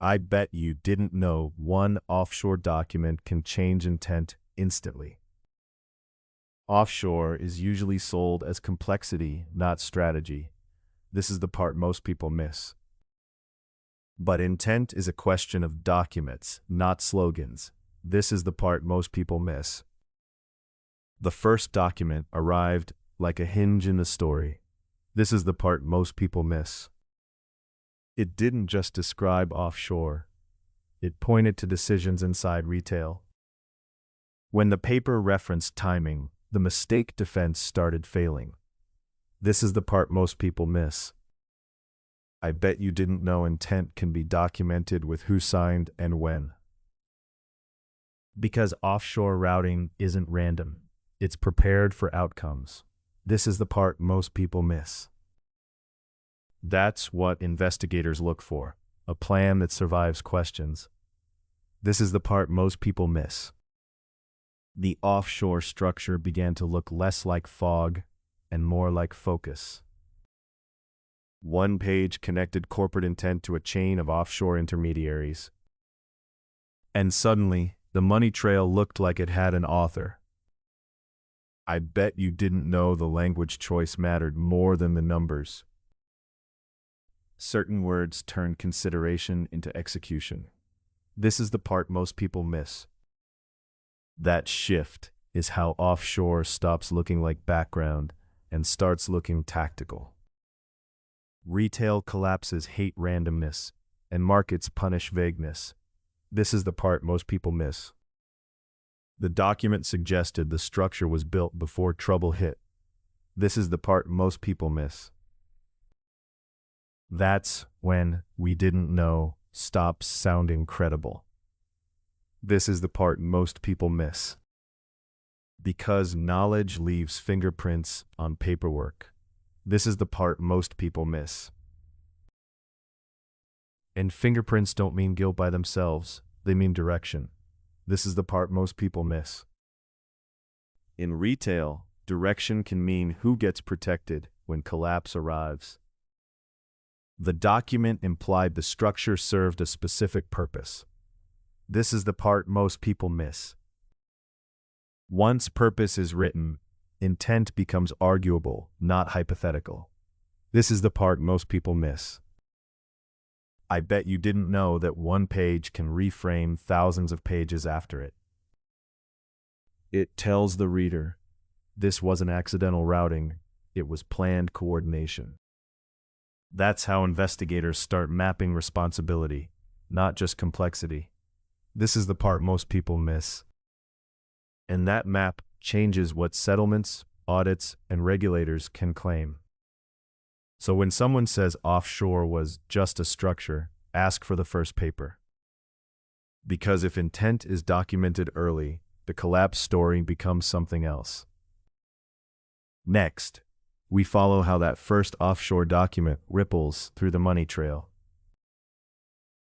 I bet you didn't know one offshore document can change intent instantly. Offshore is usually sold as complexity, not strategy. This is the part most people miss. But intent is a question of documents, not slogans. This is the part most people miss. The first document arrived like a hinge in the story. This is the part most people miss. It didn't just describe offshore. It pointed to decisions inside retail. When the paper referenced timing, the mistake defense started failing. This is the part most people miss. I bet you didn't know intent can be documented with who signed and when. Because offshore routing isn't random. It's prepared for outcomes. This is the part most people miss. That's what investigators look for, a plan that survives questions. This is the part most people miss. The offshore structure began to look less like fog and more like focus. One page connected corporate intent to a chain of offshore intermediaries. And suddenly, the money trail looked like it had an author. I bet you didn't know the language choice mattered more than the numbers. Certain words turned consideration into execution. This is the part most people miss. That shift is how offshore stops looking like background and starts looking tactical. Retail collapses hate randomness, and markets punish vagueness. This is the part most people miss. The document suggested the structure was built before trouble hit. This is the part most people miss. That's when we didn't know stops sounding credible. This is the part most people miss. Because knowledge leaves fingerprints on paperwork. This is the part most people miss. And fingerprints don't mean guilt by themselves, they mean direction. This is the part most people miss. In retail, direction can mean who gets protected when collapse arrives. The document implied the structure served a specific purpose. This is the part most people miss. Once purpose is written, intent becomes arguable, not hypothetical. This is the part most people miss. I bet you didn't know that one page can reframe thousands of pages after it. It tells the reader, this wasn't accidental routing, it was planned coordination. That's how investigators start mapping responsibility, not just complexity. This is the part most people miss. And that map changes what settlements, audits, and regulators can claim. So when someone says offshore was just a structure, ask for the first paper. Because if intent is documented early, the collapse story becomes something else. Next, we follow how that first offshore document ripples through the money trail.